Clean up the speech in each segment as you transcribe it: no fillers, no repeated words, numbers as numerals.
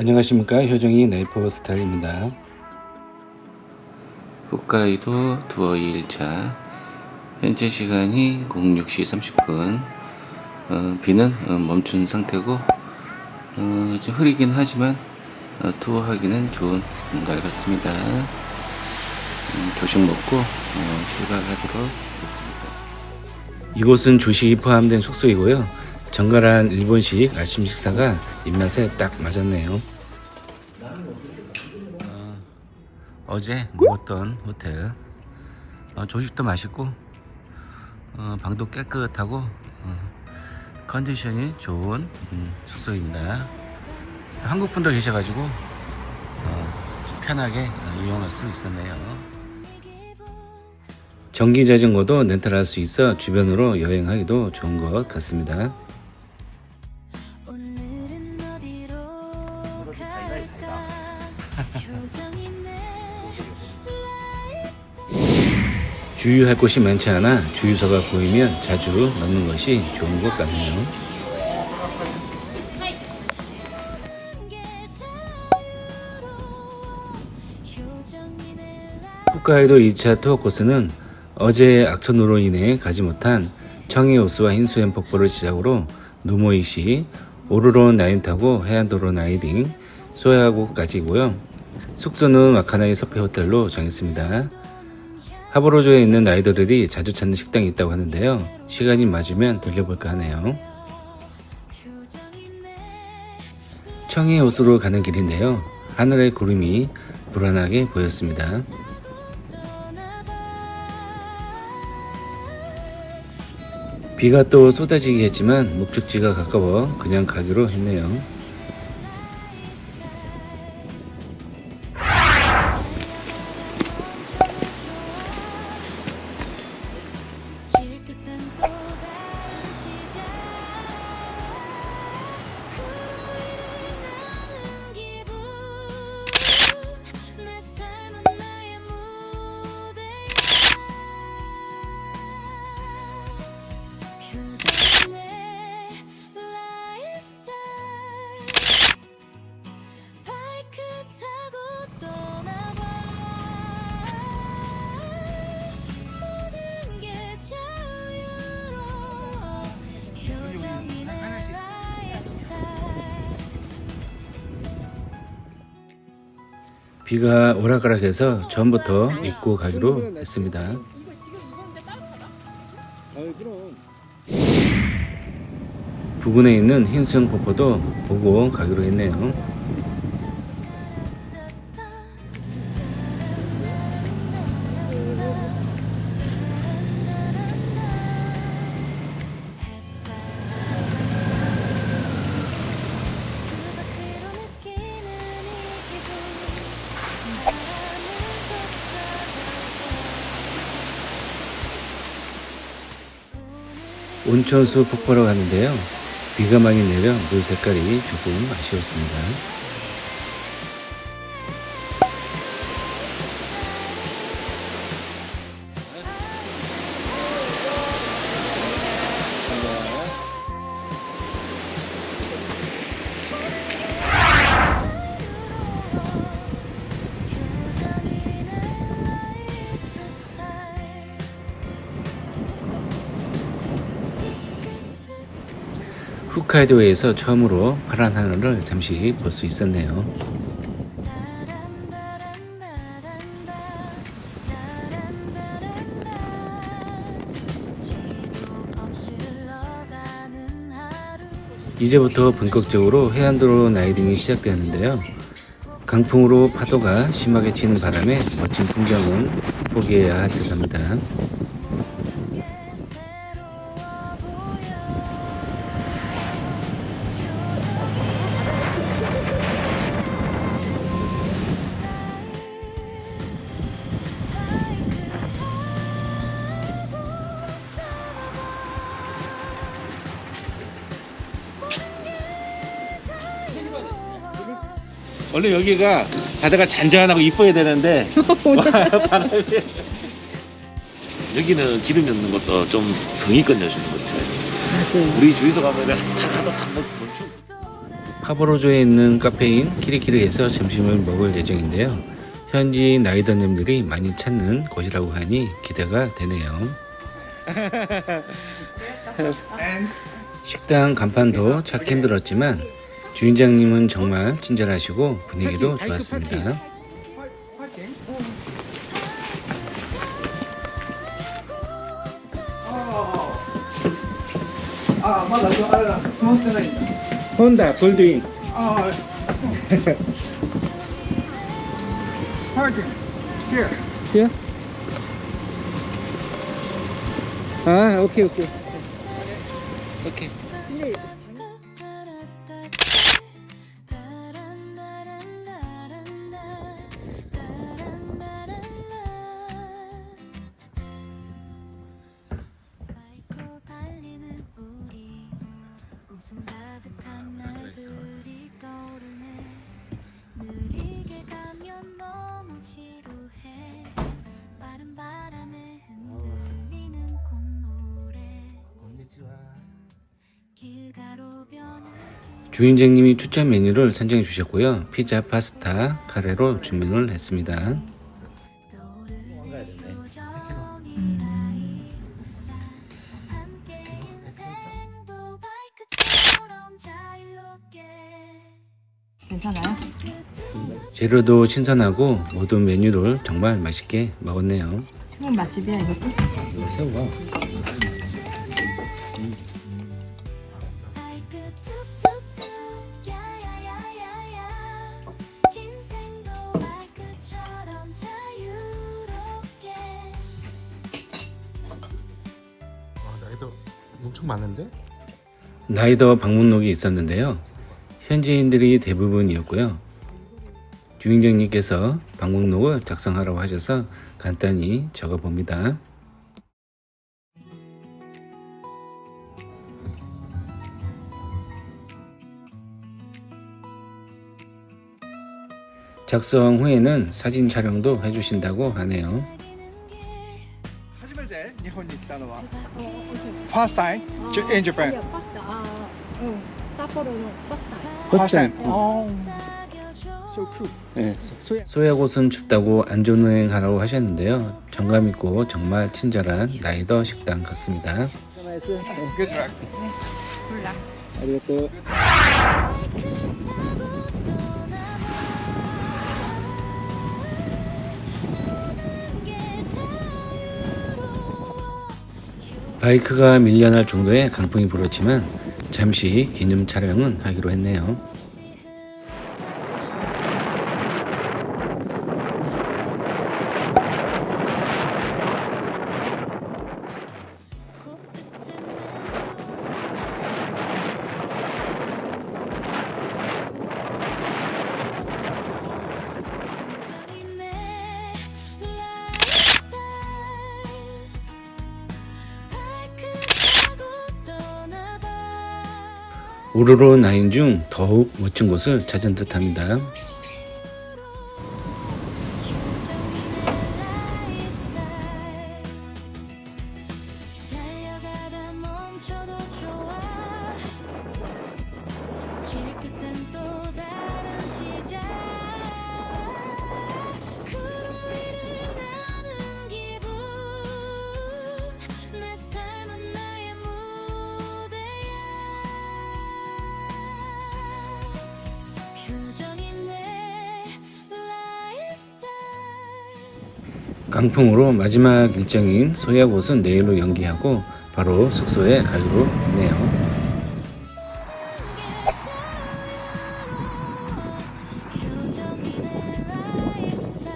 안녕하십니까, 효정이 나이프 스타일입니다. 홋카이도 투어 2일차, 현재 시간이 06시 30분. 비는 멈춘 상태고 좀 흐리긴 하지만 투어하기는 좋은 날 같습니다. 조식 먹고 출발하도록 하겠습니다. 이곳은 조식이 포함된 숙소이고요. 정갈한 일본식 아침 식사가 입맛에 딱 맞았네요. 어제 묵었던 호텔, 조식도 맛있고 방도 깨끗하고 컨디션이 좋은 숙소입니다. 한국 분들 계셔가지고 편하게 이용할 수 있었네요. 전기 자전거도 렌탈할 수 있어 주변으로 여행하기도 좋은 것 같습니다. 주유할 곳이 많지 않아 주유소가 보이면 자주 넣는 것이 좋은 것 같네요. 홋카이도 2차 투어 코스는 어제의 악천후로 인해 가지 못한 청해호수와 흰수염 폭포를 시작으로 누모이시, 오르론 라인 타고 해안도로 라이딩, 소야고까지고요. 숙소는 와카나이 서피 호텔로 정했습니다. 하보로조에 있는 라이더들이 자주 찾는 식당이 있다고 하는데요. 시간이 맞으면 들려볼까 하네요. 청해호수로 가는 길인데요. 하늘의 구름이 불안하게 보였습니다. 비가 또 쏟아지겠지만 목적지가 가까워 그냥 가기로 했네요. 비가 오락가락해서 처음부터 입고 가기로 했습니다. 부근에 있는 흰수염 폭포도 보고 가기로 했네요. 온천수 폭포로 가는데요. 비가 많이 내려 물 색깔이 조금 아쉬웠습니다. 홋카이도에서 처음으로 파란 하늘을 잠시 볼 수 있었네요. 이제부터 본격적으로 해안도로 라이딩이 시작되었는데요. 강풍으로 파도가 심하게 치는 바람에 멋진 풍경은 포기해야 할 듯합니다. 원래 여기가 바다가 잔잔하고 이뻐야 되는데 바람이 여기는 기름 넣는 것도 좀 성의껏 넣어주는 것 같아요. 맞아요. 우리 주유소 가면 하도 다 멈춰. 하버로조에 있는 카페인 키리키리에서 점심을 먹을 예정인데요. 현지 나이더님들이 많이 찾는 곳이라고 하니 기대가 되네요. 식당 간판도 찾기 힘들었지만 주인장님은 정말 친절하시고 분위기도 좋았습니다. 아, まだあれだ、決まってないんだ。 혼다 볼드윙. ああ。Parking. Here. Here? 아, 오케이. 오케이. 근데 웃음 가득한 날들이 떠오르네. 느리게 가면 너무 지루해. 빠른 바람에 흔들리는 콧노래. 길가로 변을 주인장님이 추천 메뉴를 선정해 주셨고요. 피자, 파스타, 카레로 주문을 했습니다. 떠오르는 표정이 나이스타. 함께 인생도 바이크처럼 자유롭게. 괜찮아요? 재료도 신선하고 모든 메뉴를 정말 맛있게 먹었네요. 스몰 맛집이야 이것도? 새우가 바이크 툭툭툭 야야야야야. 인생도 바이크처럼 자유롭게. 나이도 엄청 많은데? 나이더 방문록이 있었는데요. 현지인들이 대부분이었고요. 주인장님께서 방문록을 작성하라고 하셔서 간단히 적어봅니다. 작성 후에는 사진 촬영도 해주신다고 하네요. 初めて日本に来たのは First time in Japan. いやパスタ札幌のパスタ First time. Oh. So cool. 네, 소야곳은 춥다고 안전운행하라고 하셨는데요. 정감 있고 정말 친절한 나이더 식당 같습니다. Good luck. 몰라 아리가또. 바이크가 밀려날 정도의 강풍이 불었지만 잠시 기념 촬영은 하기로 했네요. 오로로 나인 중 더욱 멋진 곳을 찾은 듯합니다. 달려가다 멈춰도 좋아. 길 끝엔 또 다른 시작. 구름 위를 나는 기분. 내 삶은 나의 무대야. 표정이 내 라이프스타일. 강풍으로 마지막 일정인 소야곳은 내일로 연기하고 바로 숙소에 가기로 했네요. 표정이 내 라이프스타일.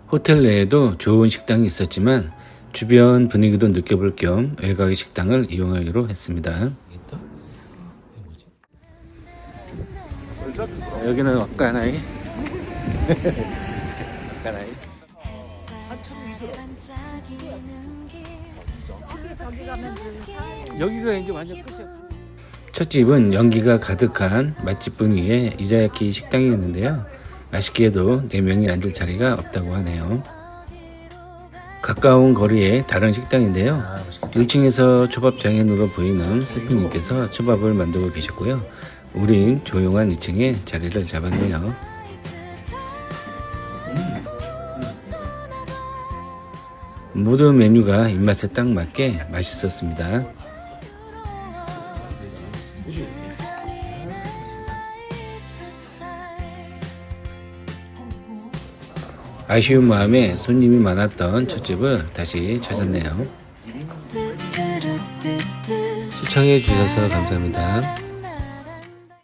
호텔 내에도 좋은 식당이 있었지만 주변 분위기도 느껴볼 겸 외곽의 식당을 이용하기로 했습니다. 여기는 왁가나이. 왁가나이. 반짝이는 길. 저기 가면 여기가 이제 완전 끝이야. 첫 집은 연기가 가득한 맛집 분위기의 이자야키 식당이었는데요. 아쉽게도 4명이 앉을 자리가 없다고 하네요. 가까운 거리에 다른 식당인데요. 1층에서 초밥 장인으로 보이는 슬피님께서 초밥을 만들고 계셨고요. 우린 조용한 2층에 자리를 잡았네요. 모든 메뉴가 입맛에 딱 맞게 맛있었습니다. 아쉬운 마음에 손님이 많았던 첫 집을 다시 찾았네요. 시청해 주셔서 감사합니다.